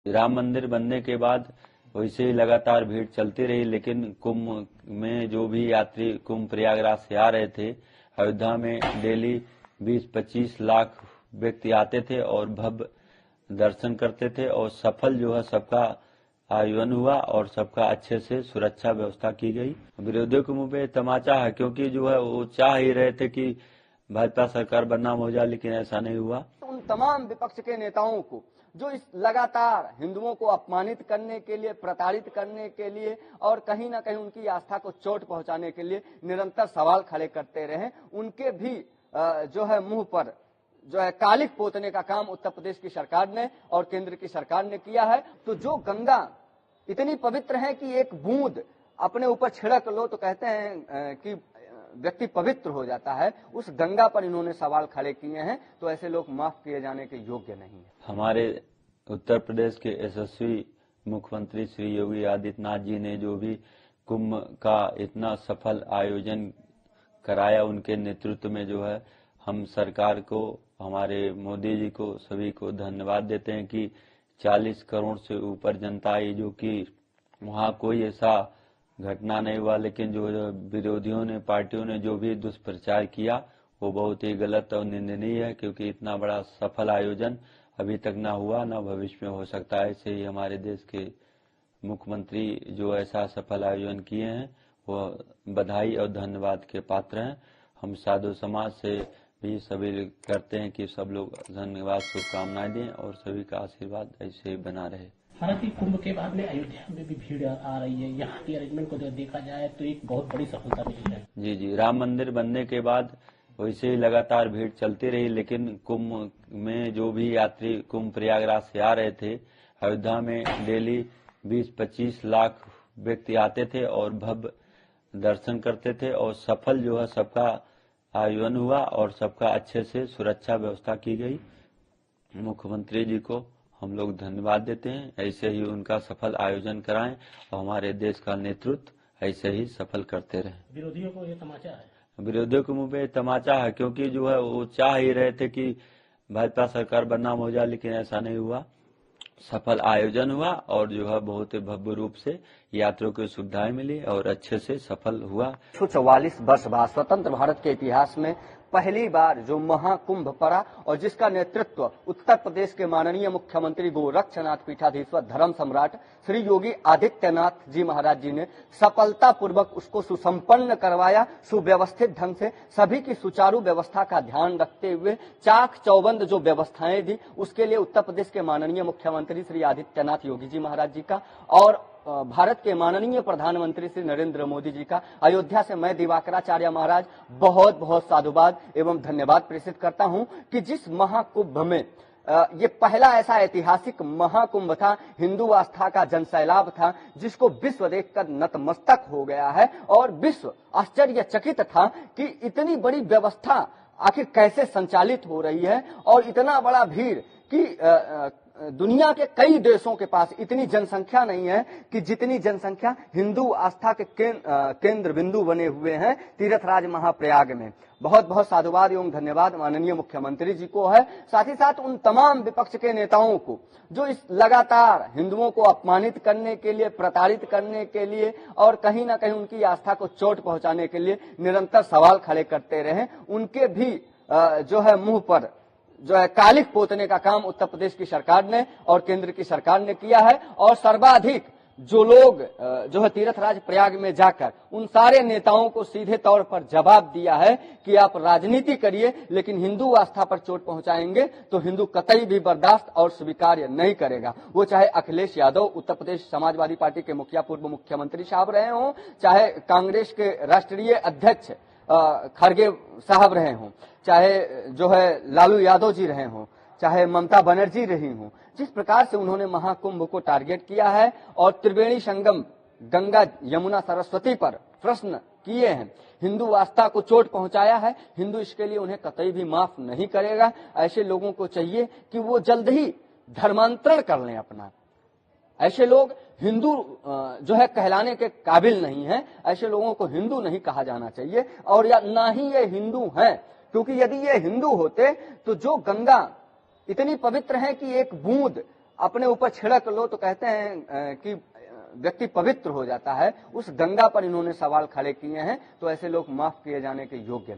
राम मंदिर बनने के बाद वैसे ही लगातार भीड़ चलती रही, लेकिन कुंभ में जो भी यात्री कुंभ प्रयागराज से आ रहे थे, अयोध्या में डेली 20-25 लाख व्यक्ति आते थे और भव्य दर्शन करते थे और सफल जो है सबका आयोजन हुआ और सबका अच्छे से सुरक्षा व्यवस्था की गई। विरोधियों के मुंह पे तमाचा है, क्योंकि जो है वो चाह ही रहे थे कि भाजपा सरकार बदनाम हो जाए, लेकिन ऐसा नहीं हुआ। उन तमाम विपक्ष के नेताओं को जो इस लगातार हिंदुओं को अपमानित करने के लिए, प्रताड़ित करने के लिए और कहीं ना कहीं उनकी आस्था को चोट पहुंचाने के लिए निरंतर सवाल खड़े करते रहे, उनके भी जो है मुंह पर जो है कालिक पोतने का काम उत्तर प्रदेश की सरकार ने और केंद्र की सरकार ने किया है। तो जो गंगा इतनी पवित्र है कि एक बूंद अपने ऊपर छिड़क लो तो कहते हैं कि व्यक्ति पवित्र हो जाता है, उस गंगा पर इन्होंने सवाल खड़े किए हैं, तो ऐसे लोग माफ किए जाने के योग्य नहीं है। हमारे उत्तर प्रदेश के यशस्वी मुख्यमंत्री श्री योगी आदित्यनाथ जी ने जो भी कुंभ का इतना सफल आयोजन कराया, उनके नेतृत्व में जो है हम सरकार को, हमारे मोदी जी को, सभी को धन्यवाद देते हैं कि 40 करोड़ से ऊपर जनता आई, जो कि वहाँ कोई ऐसा घटना नहीं हुआ। लेकिन जो विरोधियों ने, पार्टियों ने जो भी दुष्प्रचार किया वो बहुत ही गलत और निंदनीय है, क्योंकि इतना बड़ा सफल आयोजन अभी तक ना हुआ, ना भविष्य में हो सकता है। ऐसे ही हमारे देश के मुख्यमंत्री जो ऐसा सफल आयोजन किए हैं वो बधाई और धन्यवाद के पात्र हैं। हम साधु समाज से भी सभी करते हैं कि सब लोग धन्यवाद, शुभकामनाएं दें और सभी का आशीर्वाद ऐसे ही बना रहे। हालांकि कुंभ के बाद में अयोध्या में भी भीड़ आ रही है, यहाँ की अरेंजमेंट को देखा जाए तो एक बहुत बड़ी सफलता मिली है। जी, राम मंदिर बनने के बाद वैसे ही लगातार भीड़ चलती रही, लेकिन कुंभ में जो भी यात्री कुंभ प्रयागराज से आ रहे थे, अयोध्या में डेली 20-25 लाख व्यक्ति आते थे और भव्य दर्शन करते थे और सफल जो है सबका आयोजन हुआ और सबका अच्छे से सुरक्षा व्यवस्था की गई। मुख्यमंत्री जी को हम लोग धन्यवाद देते हैं, ऐसे ही उनका सफल आयोजन कराएं और हमारे देश का नेतृत्व ऐसे ही सफल करते रहें। विरोधियों को ये तमाचा है, विरोधियों के मुंह पे तमाचा है, क्योंकि जो है वो चाह ही रहे थे कि भाजपा सरकार बदनाम हो जाए, लेकिन ऐसा नहीं हुआ। सफल आयोजन हुआ और जो है बहुत ही भव्य रूप से यात्रियों को सुविधाएं मिली और अच्छे से सफल हुआ। 144 वर्ष बाद स्वतंत्र भारत के इतिहास में पहली बार जो महाकुंभ पड़ा और जिसका नेतृत्व उत्तर प्रदेश के माननीय मुख्यमंत्री गोरक्षनाथ पीठाधीश्वर धर्म सम्राट श्री योगी आदित्यनाथ जी महाराज जी ने सफलता पूर्वक उसको सुसंपन्न करवाया। सुव्यवस्थित ढंग से सभी की सुचारू व्यवस्था का ध्यान रखते हुए चाक चौबंद जो व्यवस्थाएं दी, उसके लिए उत्तर प्रदेश के माननीय मुख्यमंत्री श्री आदित्यनाथ योगी जी महाराज जी का और भारत के माननीय प्रधानमंत्री श्री नरेंद्र मोदी जी का अयोध्या से मैं दिवाकराचार्य महाराज बहुत बहुत साधुवाद एवं धन्यवाद प्रेषित करता हूं कि जिस महाकुंभ में ये पहला ऐसा ऐतिहासिक महाकुंभ था, हिंदू आस्था का जनसैलाब था, जिसको विश्व देखकर नतमस्तक हो गया है और विश्व आश्चर्यचकित था कि इतनी बड़ी व्यवस्था आखिर कैसे संचालित हो रही है और इतना बड़ा भीड़ कि दुनिया के कई देशों के पास इतनी जनसंख्या नहीं है कि जितनी जनसंख्या हिंदू आस्था के केंद्र बिंदु बने हुए हैं तीर्थराज महाप्रयाग में। बहुत बहुत साधुवाद एवं धन्यवाद माननीय मुख्यमंत्री जी को है, साथ ही साथ उन तमाम विपक्ष के नेताओं को जो इस लगातार हिंदुओं को अपमानित करने के लिए, प्रताड़ित करने के लिए और कहीं ना कहीं उनकी आस्था को चोट पहुंचाने के लिए निरंतर सवाल खड़े करते रहे, उनके भी जो है मुंह पर जो है कालिक पोतने का काम उत्तर प्रदेश की सरकार ने और केंद्र की सरकार ने किया है। और सर्वाधिक जो लोग जो है तीर्थराज प्रयाग में जाकर उन सारे नेताओं को सीधे तौर पर जवाब दिया है कि आप राजनीति करिए, लेकिन हिंदू आस्था पर चोट पहुंचाएंगे तो हिंदू कतई भी बर्दाश्त और स्वीकार्य नहीं करेगा। वो चाहे अखिलेश यादव उत्तर प्रदेश समाजवादी पार्टी के मुखिया पूर्व मुख्यमंत्री साहब रहे हों, चाहे कांग्रेस के राष्ट्रीय अध्यक्ष खड़गे साहब रहे हों, चाहे जो है लालू यादव जी रहे हों, चाहे ममता बनर्जी रही हों, जिस प्रकार से उन्होंने महाकुंभ को टारगेट किया है और त्रिवेणी संगम गंगा यमुना सरस्वती पर प्रश्न किए हैं, हिंदू आस्था को चोट पहुंचाया है, हिंदू इसके लिए उन्हें कतई भी माफ नहीं करेगा। ऐसे लोगों को चाहिए कि वो जल्द ही धर्मांतरण कर लें अपना। ऐसे लोग हिंदू जो है कहलाने के काबिल नहीं है, ऐसे लोगों को हिंदू नहीं कहा जाना चाहिए और या ना ही ये हिंदू हैं, क्योंकि यदि ये हिंदू होते तो जो गंगा इतनी पवित्र है कि एक बूंद अपने ऊपर छिड़क लो तो कहते हैं कि व्यक्ति पवित्र हो जाता है, उस गंगा पर इन्होंने सवाल खड़े किए हैं। तो ऐसे लोग माफ किए जाने के योग्य नहीं।